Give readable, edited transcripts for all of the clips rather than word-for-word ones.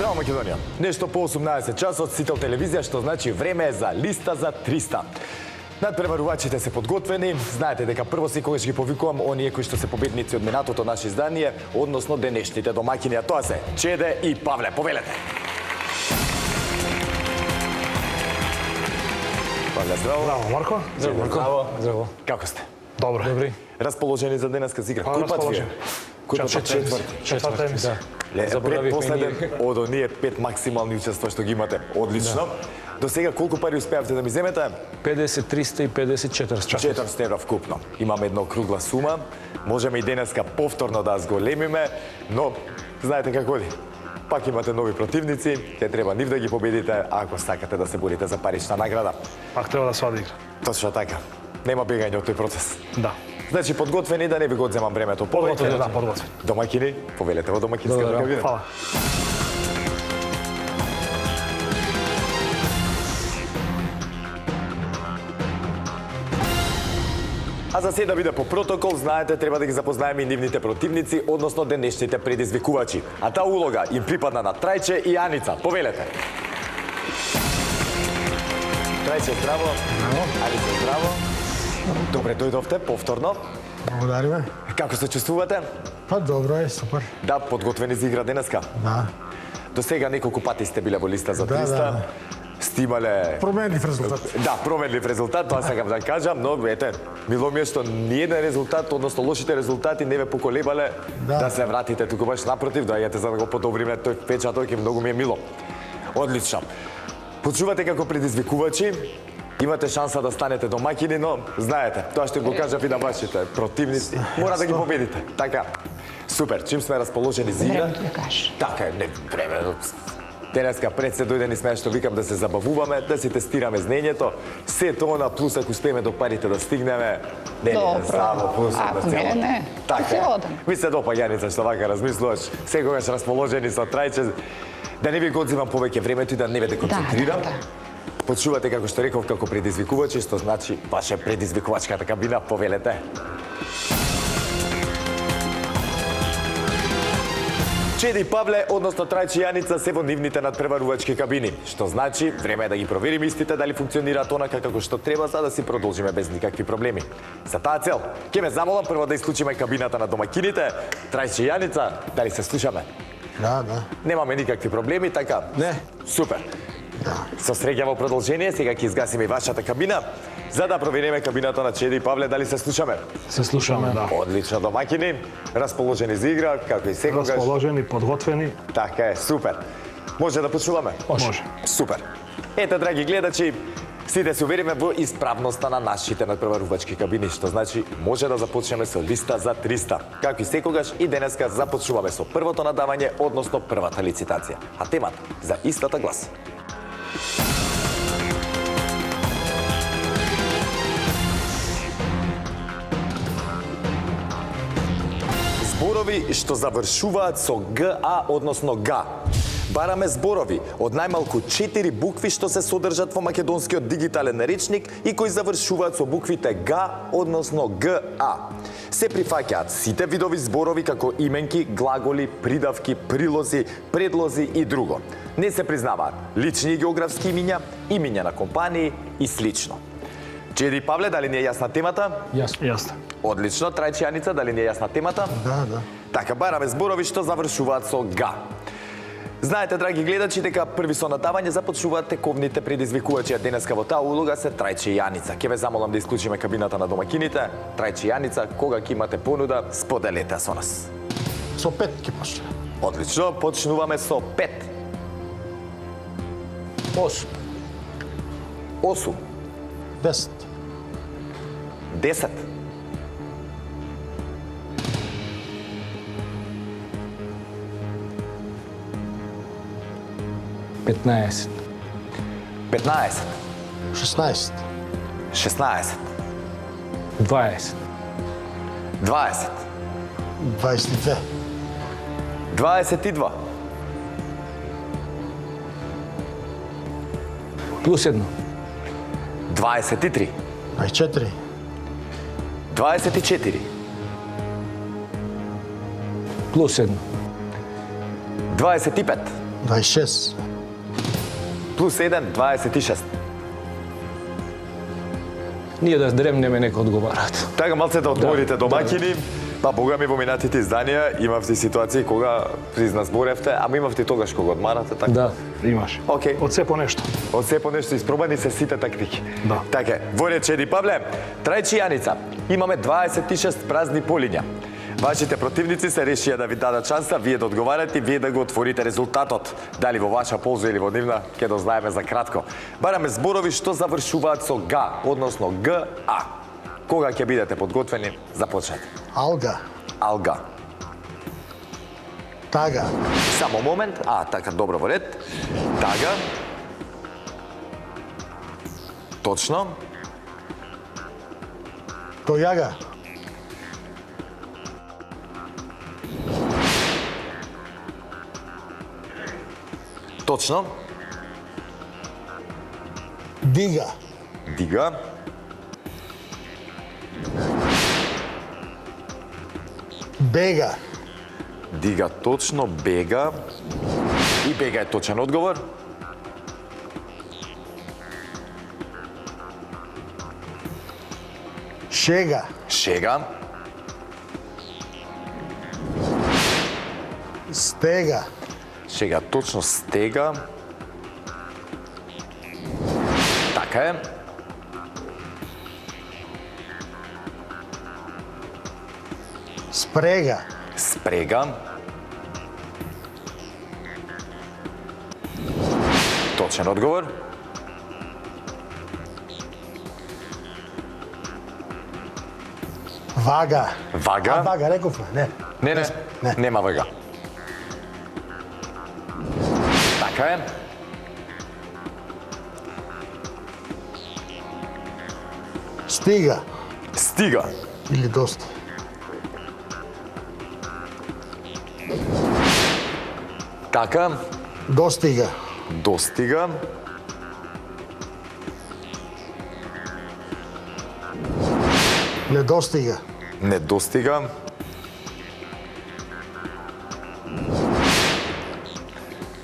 Здраво, Македонија! Нешто по 18 часот Сител телевизија, што значи време е за листа за 300. Надпреварувачите се подготвени. Знаете дека прво секогаш ги повикувам оние кои што се победници од минатото наше издание, односно денешните домаќини, а тоа се Чеде и Павле. Повелете! Павле, здраво. Здраво, Марко. Здраво, Марко. Здраво. Здраво. Како сте? Добро. Добри. Расположени за денеска игра? Кој пат вие? Кој пат? Четврта емисија. Предпоследен од оние 5 максимални учества што ги имате. Одлично. До сега колку пари успеавте да ми земете? 50, 300 и 54. 400 евра вкупно. Имаме една округла сума. Можеме и денеска повторно да зголемиме, но знаете како ли? Пак имате нови противници, те треба нив да ги победите, ако сакате да се борите за парична награда. Пак треба да се оди игра. Точно така. Нема бегање од тој процес. Да. Значи подготвени да не ви го одземам времето. Подготвени, да, подготвени. Домаќини, повелете во домаќинската кабина. Фала. А за се да биде по протокол, знаете, треба да ги запознаеме и нивните противници, односно денешните предизвикувачи. А таа улога им припадна на Трајче и Аница. Повелете. Трајче, здраво. Аница, здраво. Добре, дојдовте повторно. Благодариме. Како се чувствувате? Па добро е, супер. Да, подготвени за игра денеска? Да. До сега неколку пати сте биле во листа за 300. Да. Сте имале... Променлив резултат. Да, променлив резултат, тоа сакам да кажам, но ете, мило ми е што ниеден резултат, односно лошите резултати не ве поколебале да се вратите туку баш напротив, доаѓате за да го подобриме тој впечаток и многу ми е мило. Одлично. Почувате како предизвикувачи, имате шанса да станете домаќини, но знаете, тоа што го кажав и на вашите противници, мора да ги победите. Така. Супер, чим сме расположени за игра. Така е, не време. Денеска пред се дојден и сме што викам да се забавуваме, да си тестираме знаењето. Се тоа на плюс ако успееме до парите да стигнеме. Не, само плюс на цело. Не. Така. Ви се допаѓа Јаница што вака размислуваш. Секогаш расположени со Трајче. Да не ви го одзимам повеќе времето и да не ве деконцентрирам. Почувате како што реков како предизвикувачи, што значи ваша предизвикувачката кабина, повелете. Чеди и Павле, односно Трајче и Јаница се во нивните надпреварувачки кабини, што значи време е да ги провериме истите дали функционираат онака како што треба за да си продолжиме без никакви проблеми. За таа цел, ќе ме замолам прво да исклучиме кабината на домаќините. Трајче и Јаница, дали се слушаме? Да. Немаме никакви проблеми, така? Не. Супер. Со среќа во продолжение, сега ќе изгасиме и вашата кабина, за да провериме кабината на Чеди и Павле дали се слушаме. Се слушаме, да. Одлично, домаќини, расположени за игра, како и секогаш. Расположени, подготвени. Така е, супер. Може да почуваме? Може. Супер. Ете, драги гледачи, сите се увериме во исправноста на нашите надпреварувачки кабини, што значи може да започнеме со листа за 300. Како и секогаш и денеска започнуваме со првото надавање, односно првата лицитација. А темата за истата гласи: зборови што завршуваат со ГА, односно ГА. Бараме зборови од најмалку 4 букви што се содржат во македонскиот дигитален речник и кои завршуваат со буквите ГА, односно ГА. Се прифаќаат сите видови зборови како именки, глаголи, придавки, прилози, предлози и друго. Не се признаваат лични и географски имиња, имиња на компании и слично. Чеди и Павле, дали ни е јасна темата? Јасно. Одлично. Трајче и Јаница, дали ни е јасна темата? Да. Така, бараме зборови што завршуваат со га. Знаете, драги гледачи, дека први со надавање започнуваат тековните предизвикувачи, а денеска во таа улога се Трајче и Јаница. Ке ве замолам да исклучиме кабината на домаќините. Трајче и Јаница, кога ќе имате понуда, споделете со нас. Со 5 ќе почне. Одлично, почнуваме со 5. 8. 8. 10. 10. 15. 15. 16. 16. 20. 20. 22. 22. Плюс 1. 23. 24. 24. Плюс 1. 25. 26. Плюс 1, 26. Ние да дремнеме нека одговарат. Така малце да одговорите домаќини. Па бога ми во минатите изданија имавте ситуации кога призна зборевте, ама имавте тогаш кога одмарате, така? Да, имаш. Океј. Од се по нешто. Од се по нешто испробани се сите тактики. Да. Така, во ред Чеди Павле, Трајчи Јаница, имаме 26 празни полиња. Вашите противници се решија да ви дадат шанса, вие да одговарате и вие да го отворите резултатот. Дали во ваша полза или во нивна, ќе да знаеме за кратко. Бараме зборови што завршуваат со га, односно га. Кога ќе бидете подготвени, започнете. Алга. Алга. Тага. Само момент. Така, добро, во ред. Тага. Точно. Тојага. Точно. Дига. Дига. Бега. Дига точно, бега. И бега е точен одговор. Шега. Шега. Стега. Шега точно, стега. Така е. Спрега. Спрега. Точен одговор. Вага. Вага. Вага, рековме, не. Не, нема вага. Така е. Стига. Стига. Или доста. Така. Достига. Достига. Не достига. Не достига.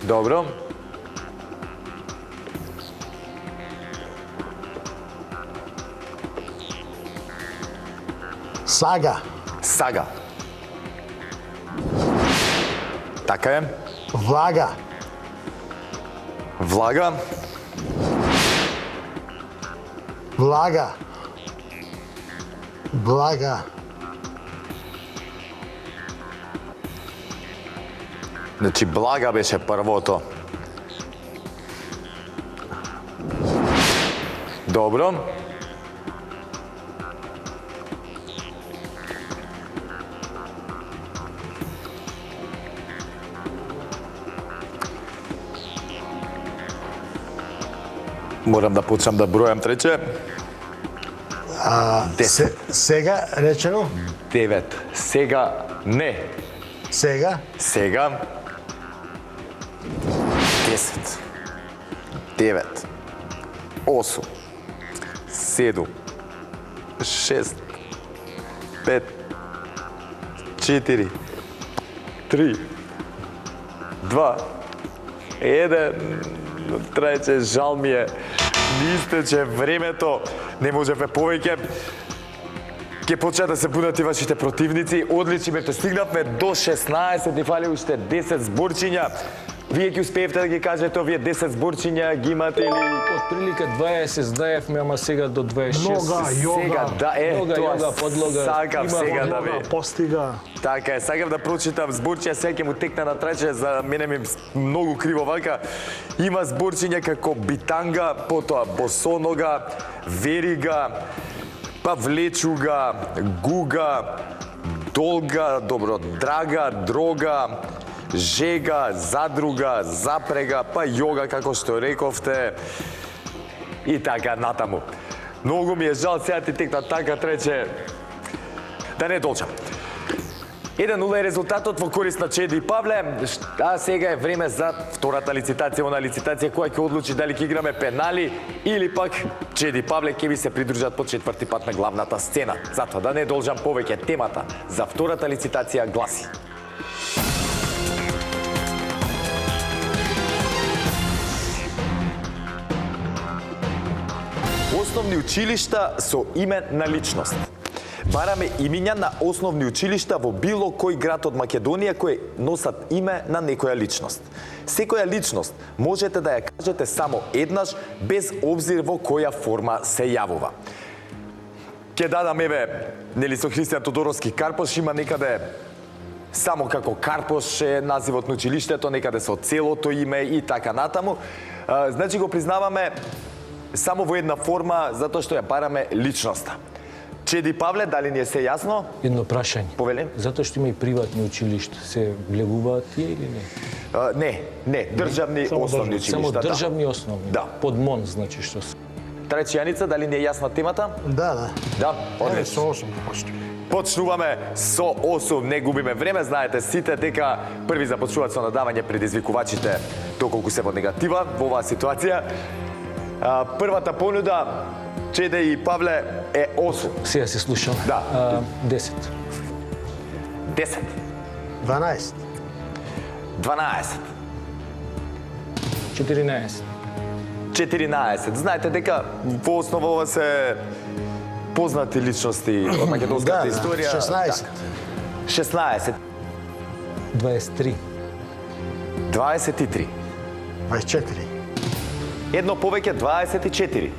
Добро. Сага. Сага. Така е. Влага. Влага. Влага. Влага. Значи, блага беше првото. Добро. Морам да почнам да бројам трече. 10. Сега речено. 9. Сега не. Сега. Сега 10, 9, 8, 7, 6, 5, 4, 3, 2, 1. Трајче, жал ми е. Ни истече времето. Не можеме повеќе. Ке почнат да се будат и вашите противници. Одлични бевте, стигнавме до 16, ни фали уште 10 зборчиња. Вие ќе успеевте да ги кажете овие 10 зборчиња, ги имате или... Од прилика 20 знаевме, ама сега до 26. Нога, јога. Сега, да, Нога, тоа јога, подлога. сакав Има сега да подлога, ви... Постига. Така е, сакав да прочитам зборчиња, сега ќе му текне на Трајче, за мене ми многу криво вака. Има зборчиња како битанга, потоа босонога, верига, па влечуга, гуга, долга, добро, драга, дрога, жега, задруга, запрега, па јога, како што рековте, и така натаму. Многу ми е жал, сега ти текна така, Трајче, да не долчам. 1-0 е резултатот во корист на Чеди Павле, а сега е време за втората лицитација, она лицитација која ќе одлучи дали ќе играме пенали или пак Чеди Павле ќе ви се придружат по четврти пат на главната сцена. Затоа да не должам повеќе, темата за втората лицитација гласи: основни училишта со име на личност. Бараме имиња на основни училишта во било кој град од Македонија кои носат име на некоја личност. Секоја личност можете да ја кажете само еднаш, без обзир во која форма се јавува. Ке дадам еве, нели со Христијан Тодоровски Карпош има некаде само како Карпош е називот на училиштето, некаде со целото име и така натаму. Значи го признаваме само во една форма, затоа што ја бараме личноста. Чеди Павле, дали ни е се јасно? Едно прашање. Повелем. Затоа што има и приватни училишта, се влегуваат тие или не? Не, државни основни училишта. Само државни основни. Да. Под МОН, значи што се. Трети Јаница, дали ни е јасна темата? Да. Да, Со одлично. 8 почти. Почнуваме со 8, не губиме време, знаете сите дека први започнуваат со надавање предизвикувачите доколку се во негатива во оваа ситуација. Првата понуда, Чеде и Павле, е 8. Сега се слушам. Да. 10. 10. 12. 12. 14. 14. Знаете дека во основа ова се познати личности од македонската историја. 16. 16. 23. 23. 24. Едно повеќе, 24.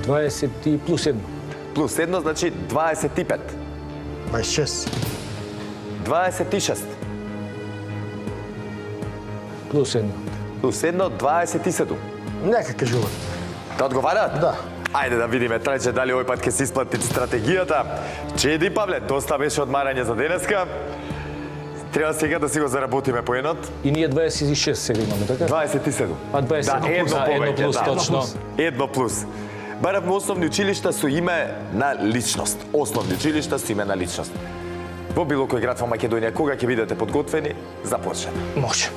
20 и плюс 1. Плюс 1, значи 25. 26. 26. Плюс 1. Плюс 1, 27. Нека кажуват. Да одговараат? Да. Ајде да видиме, трајче дали овој пат ќе се исплати стратегијата. Чеди Павле, доста беше одмарање за денеска. Треба сега да си го заработиме поенот. И ние 26 сега имаме, така? 27. А 27 Да, едно повеќе, плюс, да. точно. Едно плюс. Баравме основни училишта со име на личност. Основни училишта со име на личност. Во било кој град во Македонија, кога ќе бидете подготвени, започнете. Може.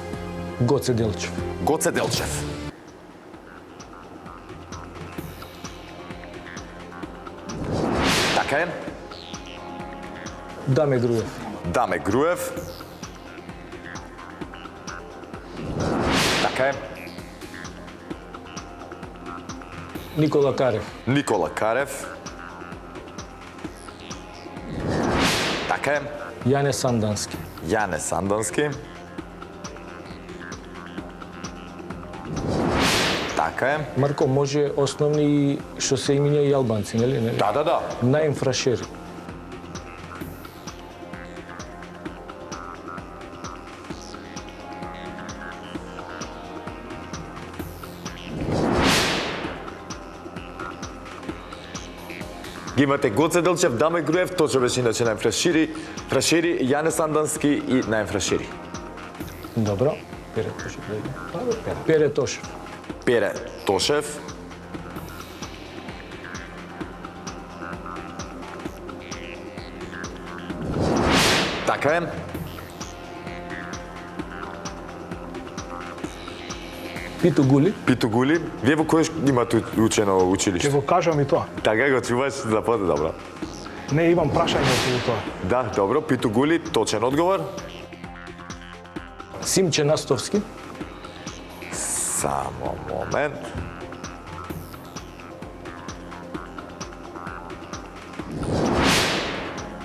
Гоце Делчев. Гоце Делчев. Така е. Даме Груев. Даме Груев. Така е. Никола Карев. Никола Карев. Така е. Јане Сандански. Јане Сандански. Така е. Марко, може основни што се имиња и албанци, нели? Да. Наим Фрашери. Ги имате Гоце Делчев, Даме Груев, точно беше иначе Наим Фрашери, Јане Сандански и Наим Фрашери. Добро. Пере Тошев. Пере Тошев. Пере Тошев. Така е. Пито Гули. Пито Гули. Вие во кој имате учено Ќе училиште? го кажам и тоа. Така го чуваш за поте, добро. Не имам прашање околу тоа. Да, добро. Пито Гули, точен одговор. Симче Настовски. Само момент.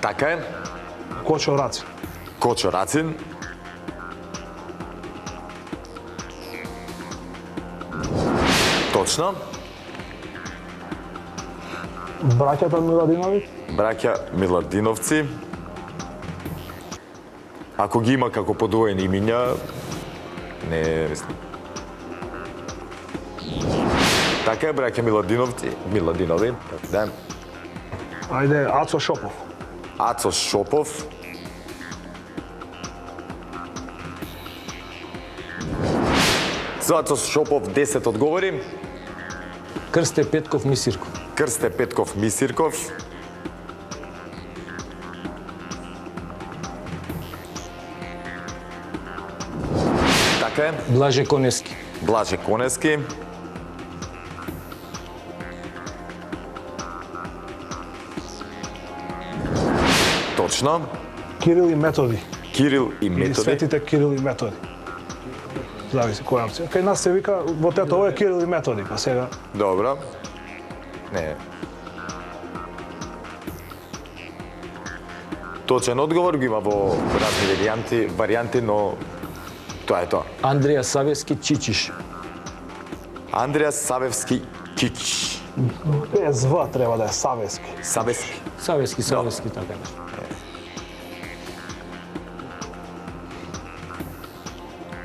Така е. Кочо Раци. Кочо Рацин. Точно. Браќата Миладинови. Браќа Миладиновци. Ако ги има како подвоени имиња, не мислам. Така е, браќа Миладинови. Да. Ајде, Ацо Шопов. Ацо Шопов. За Ацо Шопов 10 одговори. Крсте Петков Мисирков. Крсте Петков Мисирков. Така е. Блаже Конески. Блаже Конески. Точно. Кирил и Методи. Кирил и Или Методи. светите Кирил и Методи. Зависи која опција. Кај нас се вика, во тето, ова е Кирил и Методи, па сега Добро. Не. Точен одговор го има во разни варијанти, но тоа е тоа. Андреја Савевски Чичиш. Андреја Савевски Кикиш. Без В треба да е Савески. Савевски. Савевски, така е.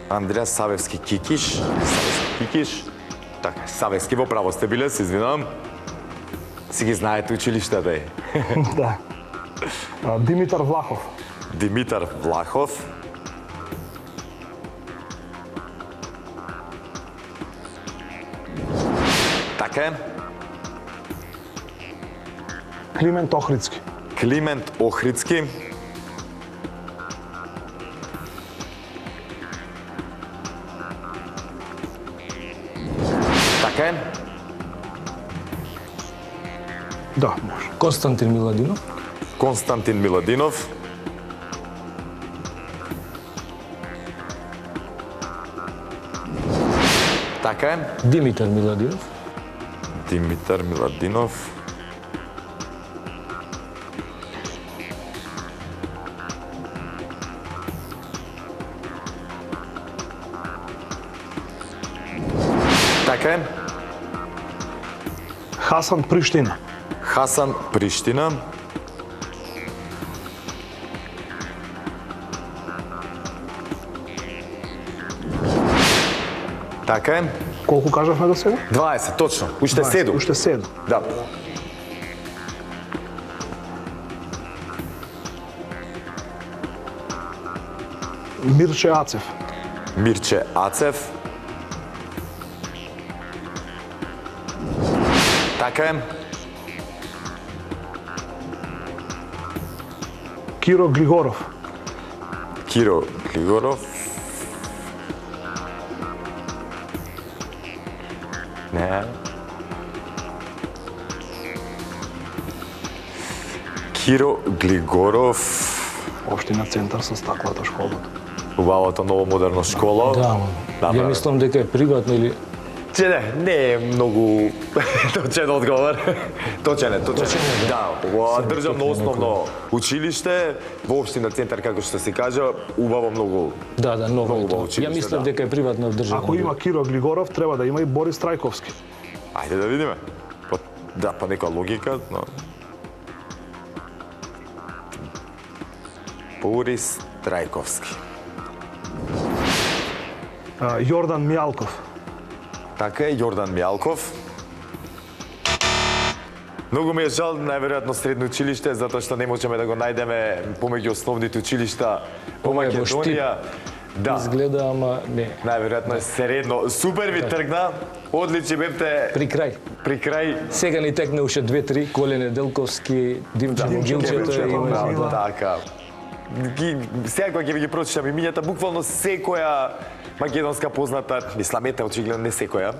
Андреја Савевски Кикиш. Така, Савевски во право сте биле, се извинувам. Си ги знаете училиштата е. Да. Димитар Влахов. Димитар Влахов. Така е. Климент Охридски. Климент Охридски. Така е. Да, може. Константин Миладинов. Константин Миладинов. Така е. Димитар Миладинов. Димитар Миладинов. Така е. Хасан Приштина. Хасан Приштина. Така е. Колку кажавме до сега? 20, точно. Уште 7. Уште 7. Да. Мирче Ацев. Мирче Ацев. Така е. Киро Глигоров. Киро Глигоров. Не. Киро Глигоров. Оштина Центар со стаклата школата. Убавата ново модерно школа. Да, ја мислам дека е приватно или... Не е многу точен одговор. Точен е. Да, државно основно училиште, во општина Центар, како што се кажа, убаво многу. Да, ново е тоа. училиште, Ја мислам да. дека е приватно државно. Ако има Киро Глигоров, треба да има и Борис Трајковски. Ајде да видиме. По некоја логика, но... Борис Трајковски. Јордан Мијалков. Така е, Јордан Мијалков. Многу ми е жал, најверојатно средно училиште, затоа што не можеме да го најдеме помеѓу основните училишта по Ова е во Македонија. Да, Изгледа, ама не. најверојатно е средно. Супер ви тргна. Одлични бевте При крај. при крај. Сега ни текне уште 2-3, Коле Неделковски, Димче Могилчето има. Така. Сега кога ќе ви ги прочитам имињата, буквално секоја македонска позната, исламете очигледно не секоја.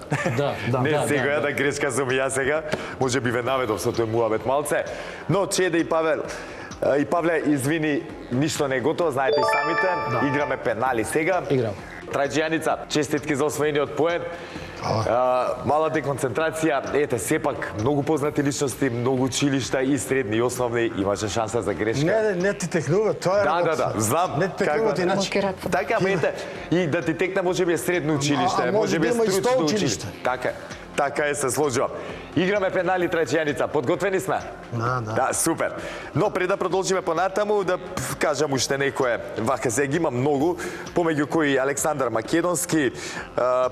Не секоја, да грешка сум и јас сега. Може би ве наведов со тој муабет малце. Но Чеде и Павле, извини, ништо не е готово, знаете и самите. Играме пенали сега. Играм. Трајчијаница, честитки за освоениот поен. Мала деконцентрација, ете, сепак многу познати личности, многу училишта и средни и основни, имаше шанса за грешка. Не ти текнува, тоа е Да, знам. Не ти текнува иначе. Така, ете, и да ти текне може би е средно училиште, може би е стручно училиште. Така е, се сложувам. Играме пенали Трајчијаница, подготвени сме? Да, супер. Но пред да продолжиме понатаму, да кажам уште некое. Вака сега има многу, помеѓу кои Александар Македонски,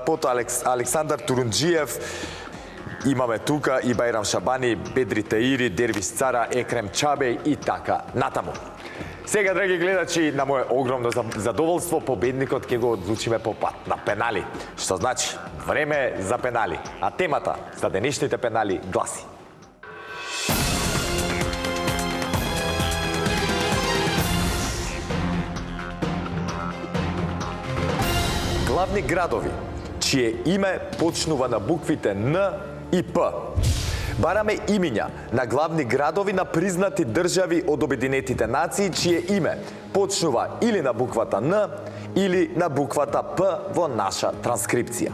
потоа Александар Турунџиев, имаме тука и Бајрам Шабани, Бедри Таири, Дервис Цара, Екрем Чабеј и така натаму. Сега, драги гледачи, на моје огромно задоволство, победникот ќе го одлучиме по пат на пенали. Што значи, време за пенали. А темата за денешните пенали гласи: главни градови, чие име почнува на буквите Н и П. Бараме имиња на главни градови на признати држави од Обединетите нации, чие име почнува или на буквата Н, или на буквата П во наша транскрипција.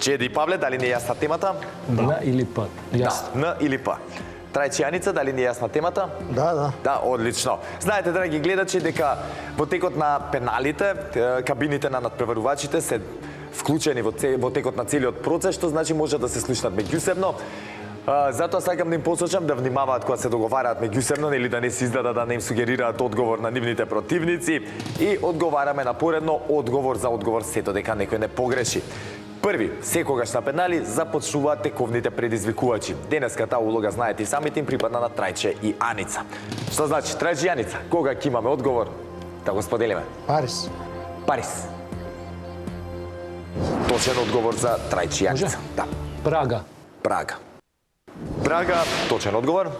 Чеди и Павле, дали ни е јасна темата? На или па? Јасно. Н или П. Трајче Јаница, дали ни е јасна темата? Да. Да, одлично. Знаете, драги гледачи, дека во текот на пеналите, кабините на надпреварувачите се вклучени во текот на целиот процес, што значи може да се слушнат меѓусебно. Затоа сакам да им посочам да внимаваат кога се договараат меѓусебно, или да не се издаде да не им сугерираат одговор на нивните противници, и одговараме напоредно одговор за одговор, сето дека некој не погреши. Први, секогаш на пенали започнуваат тековните предизвикувачи. Денеска таа улога, знаете и самите, им припадна на Трајче и Аница. Што значи Трајче и Аница? Кога ќе имаме одговор, да го споделиме? Парис. Парис. Точен одговор за Трајче и Аница. Да. Прага. Прага. Прага, точен одговор.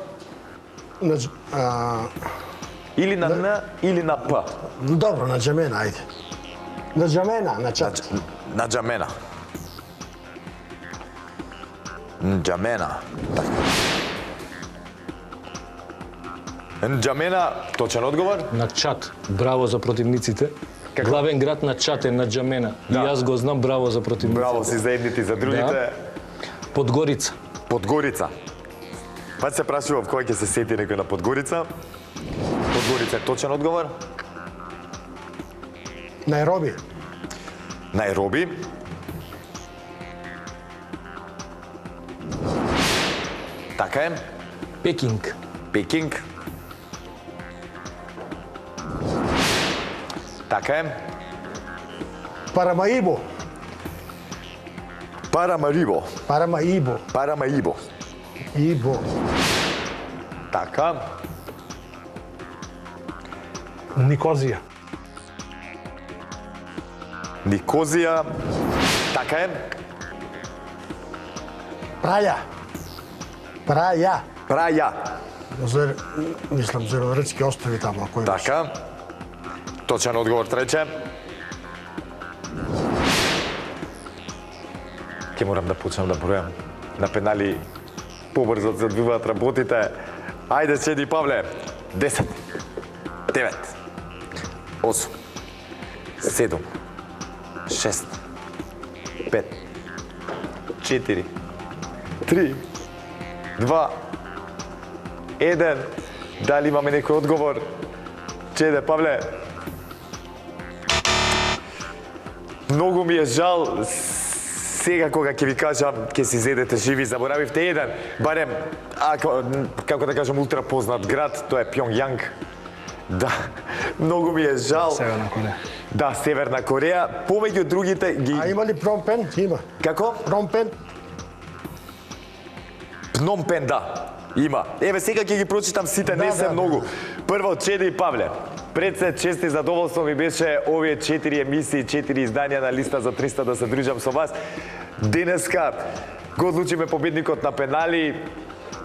Или на Н, или на П. Добро, на Джамена, ајде. На Джамена, на чат. На Джамена. Нџамена. Нџамена, точен одговор. На Чад. Браво за противниците. Главен град на Чад е на Џамена. И јас го знам, браво за противниците. Браво си за едните и за другите. Да. Подгорица. Подгорица. Пат се прашував кој ќе се сети некој на Подгорица. Подгорица е точен одговор. Најроби. Најроби. Така е. Пекинг. Пекинг. Така е. Парамаибо. Парамарибо. Парамаибо. Парамаибо. Ибо. Така. Никозија. Никозија. Така е. Праја. Праја. Праја. Мислам, Зелорецки острови таму, кој беше. Така. Точен одговор Трајче. Ке морам да почнам да бројам. На пенали побрзо се одвиваат работите. Ајде, Чеди Павле. 10, 9, 8, 7, 6, 5, 4, 3, 2, 1. Дали имаме некој одговор? Чеде Павле. Многу ми е жал. Сега кога ќе ви кажам, ќе си зедете живи, заборавивте еден, барем, како да кажам, ултра познат град, тоа е Пјонгјанг. Да, многу ми е жал. Северна Кореја. Да, Северна Кореја. Помеѓу другите ги... А има ли Промпен? Има. Како? Промпен? Пномпен, да. Има. Еве, сега ќе ги прочитам сите, не се многу. Прво, Чеди и Павле. Пред се чест и задоволство ми беше овие 4 емисии, 4 изданија на листа за 300 да се дружам со вас. Денеска го одлучиме победникот на пенали.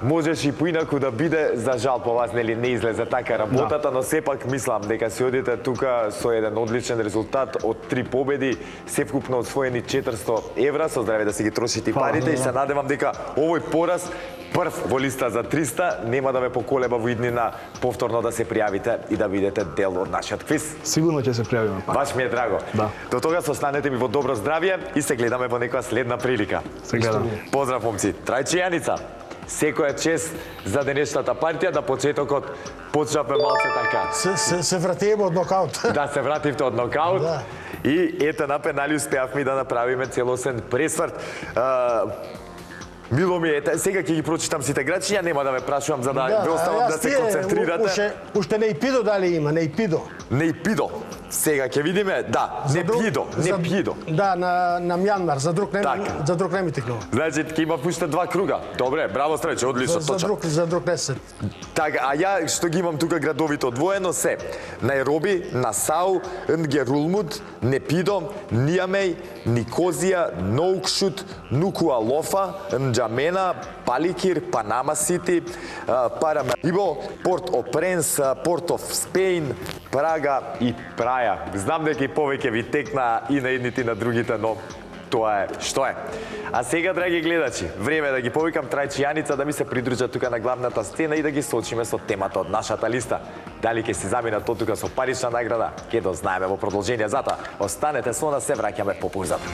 Можеше и поинаку да биде, за жал по вас не излезе така работата, но сепак мислам дека си одите тука со еден одличен резултат од 3 победи, севкупно освоени 400 евра, со здраве да си ги трошите и парите, и се надевам дека овој пораз прв во листа за 300 нема да ме поколеба во иднина повторно да се пријавите и да бидете дел од нашиот квиз. Сигурно ќе се пријавиме пак. Баш ми е драго. Да. До тогаш останете ми во добро здравје и се гледаме во некоја следна прилика. Се гледаме. Поздрав, момци. Трајче и Јаница. Секоја чест за денешната партија, да почетокот почнавме малце така. Се вратиме од нокаут. Да, се вративте од нокаут. Да. И ете на пенали успеавме да направиме целосен пресврт. Мило ми е, сега ќе ги прочитам сите играчи, ја нема да ме прашувам за да ве оставам да се концентрирате. Уште Нејпидо дали има, Нејпидо. Нејпидо. Сега ќе видиме, да, Непидо. Да, на Мјанмар, за друг не ми текнува. Значи, ќе има уште 2 круга. Добре, браво Трајче, одлично, точно. За друг не се. Така, а ја што ги имам тука градовите одвоено се Најроби, Насау, Нгерулмуд, Непидо, Нијамеј, Никозија, Ноукшут, Нукуалофа, Нџамена, Паликир, Панама Сити, Парамарибо, Порт о Пренс, Порт оф Спеин, Прага и Праја. Знам дека и повеќе ви текна и на едните и на другите, но тоа е што е. А сега, драги гледачи, време е да ги повикам Трајче и Јаница да ми се придружат тука на главната сцена и да ги соочиме со темата од нашата листа. Дали ќе си заминат тука со парична награда, ќе дознаеме во продолжение. Затоа, останете со нас, се враќаме по пузата.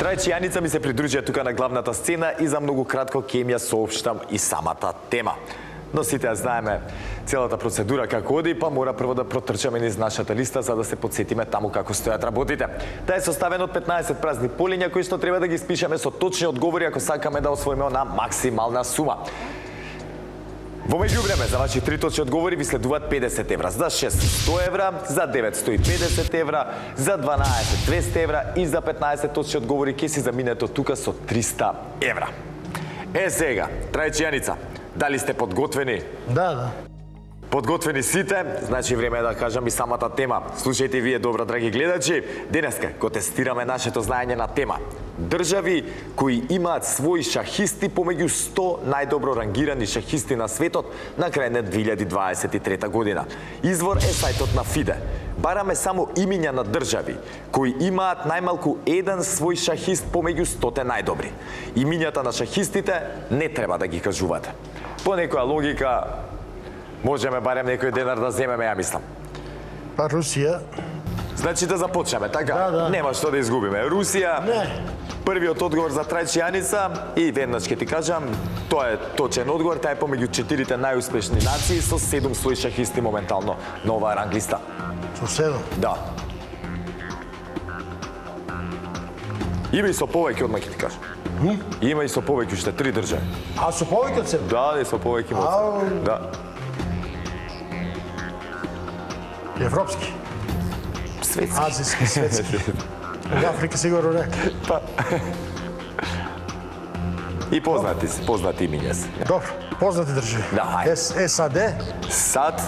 Трајчијаница ми се придружија тука на главната сцена и за многу кратко ќе им ја соопштам и самата тема. Но сите ја знаеме целата процедура како оди, па мора прво да протрчаме низ нашата листа за да се подсетиме таму како стојат работите. Таа е составена од 15 празни полиња кои што треба да ги испишеме со точни одговори ако сакаме да освоиме на максимална сума. Во меѓувреме, за ваши 3 точни одговори ви следуваат 50 евра, за 6 100 евра, за 9 150 евра, за 12 200 евра и за 15 точни одговори ќе си заминете од тука со 300 евра. Сега, Трајчијаница, дали сте подготвени? Да. Подготвени сите, значи време е да кажам и самата тема. Слушајте вие добро, драги гледачи. Денеска го тестираме нашето знаење на тема. Држави кои имаат своји шахисти помеѓу 100 најдобро рангирани шахисти на светот на крај на 2023 година. Извор е сајтот на ФИДЕ. Бараме само имиња на држави кои имаат најмалку еден свој шахист помеѓу 100 најдобри. Имињата на шахистите не треба да ги кажувате. По некоја логика можеме барем некој денар да земеме, ја мислам. Па Русија. Значи да започнеме, така? Да. Нема што да изгубиме. Русија, Не. првиот одговор за Трајчијаница и веднаш ќе ти кажам, тоа е точен одговор, таа е помеѓу 4 најуспешни нации со 7 своји шахисти моментално на оваа ранглиста. Со 7. Да. Има и со повеќе, одма ќе ти кажам. Има и со повеќе, уште 3 држави. А со повеќе од 7? Да, и со повеќе има. Ау. Да. Европски, Светски. азиски, светски. Од Африка сигурно не. Па. И познати имиња се. Добро, познати држави. Да, ајде. САД, САД,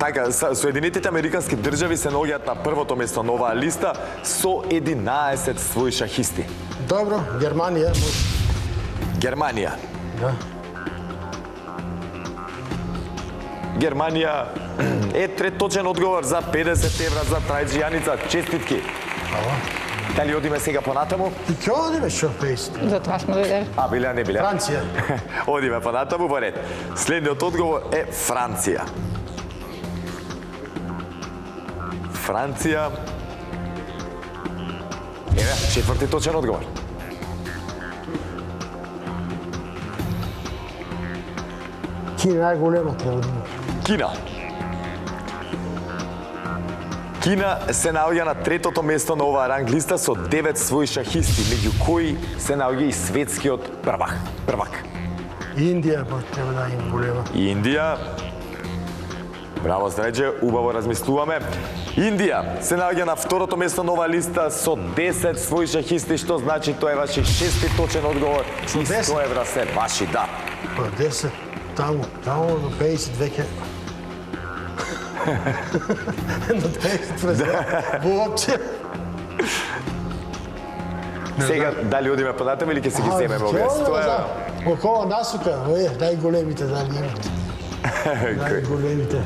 така, Соединетите Американски држави се наоѓаат на првото место на оваа листа со 11 своји шахисти. добро, Германија, може. Германија. Да. Германија е трет точен одговор за 50 евра за Трајчијаница. Честитки. Дали одиме сега понатаму? И ќе одиме шо пејсите? Затоа сме дојдели. А, биле, не биле. Франција. Одиме понатаму во ред. Следниот одговор е Франција. Франција. Еве, четврти точен одговор. Кина најголема треба да има. Кина. Кина се наоѓа на третото место на оваа ранглиста со 9 своји шахисти, меѓу кои се наоѓа и светскиот првак. Индија треба да има голема. Индија. Браво, Здрајче, убаво размислуваме. Индија се наоѓа на второто место на оваа листа со 10 своји шахисти, што значи тоа е ваши 6-ти точен одговор. Со И 10? 100 евра се ваши, да. Па 10, таму до 50 веќе. До 50 презент. Воопче. Сега, дали одиме понатаму или ќе си ги земеме овие? 100 евра. Около насука, најголемите дали имат. Најголемите.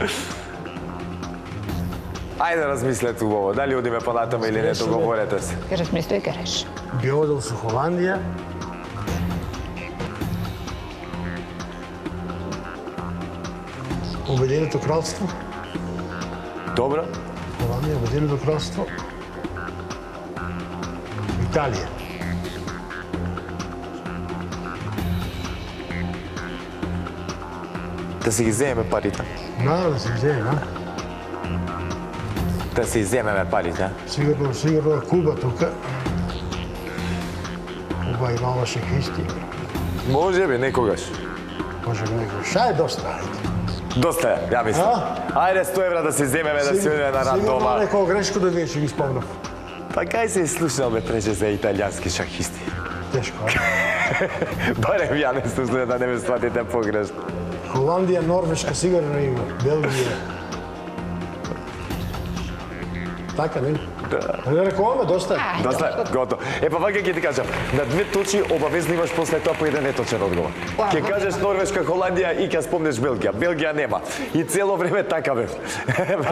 Ајде размислете убаво, дали одиме понатаму или не, договорете се. Ке размисли и ке реши. Би одел со Холандија. Обединето кралство. Добро? Холандија, Обединето кралство. Италија. Да си ги земеме парите. Да се вземе, да. Да си земеме парите. Сигурно е Куба тука. Куба имала шахисти. Може би, некогаш. Може би некој. Ша е доста, ајде. Доста е, ја мислам. Ајде 100 евра да си земеме, да си одиме на рад Сигурно дома. некој грешко да вие ќе ги спомнав. Па кај се слушнал бе прече за италијански шахисти? Тешко, а? Барем ја не слушнал да не ме сватите погрешно. Холандија, Норвешка сигурно има. Белгија. Така, не? Да. Не рекуваме, доста е. Доста е, готово. Е, па вака ќе ти кажам, на 2 точки обавезно имаш после тоа по еден неточен одговор. Ќе кажеш Норвешка, Холандија и ќе спомнеш Белгија. Белгија нема. И цело време така бе.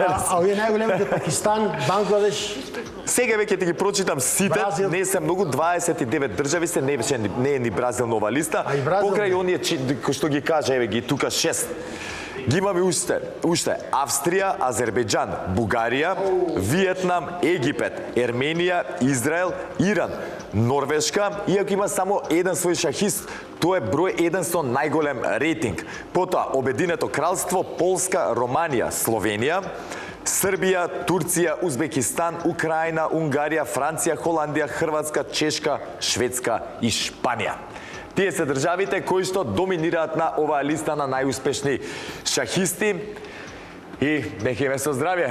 А овие најголемите Пакистан, Бангладеш. Сега веќе ти ги прочитам сите, Бразил. не се многу, 29 држави се, не е ни Бразил на ова листа. А и Бразил Покрај не. оние кои што ги кажа, еве ги тука 6. Ги имаме уште Австрија, Азербејџан, Бугарија, Виетнам, Египет, Ерменија, Израел, Иран, Норвешка, иако има само еден свој шахист, тој е број 1 со најголем рейтинг. Потоа Обединето кралство, Полска, Романија, Словенија, Србија, Турција, Узбекистан, Украина, Унгарија, Франција, Холандија, Хрватска, Чешка, Шведска и Шпанија. Тие се државите кои што доминираат на оваа листа на најуспешни шахисти. И нека име со здравје.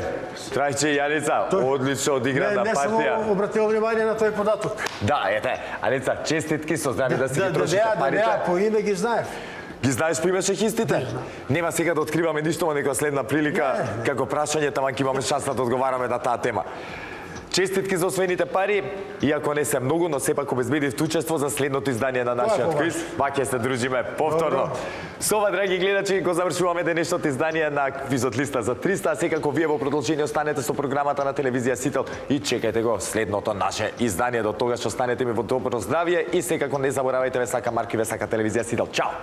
Трајче и Јаница, одлично одиграна партија. Не само обратил внимание на тој податок. Да, ете, Аница, честитки со здравје да си ги трошите парите. Да, по име ги знаев. Ги знаеш по име шахистите? Нема сега да откриваме ништо, во некоја следна прилика, како прашање, таман ќе имаме шанса да одговараме на таа тема. Честитки за освоените пари, иако не се многу, но сепак обезбедивте учество за следното издание на нашиот квиз. Ваќе се дружиме повторно. Со ова, драги гледачи, го завршуваме денешното издание на квизот листа за 300, а секако вие во продолжение останете со програмата на телевизија Сител и чекајте го следното наше издание. До тогаш останете ми во добро здравје и секако не заборавајте, ве сака Марко и ве сака телевизија Сител. Чао!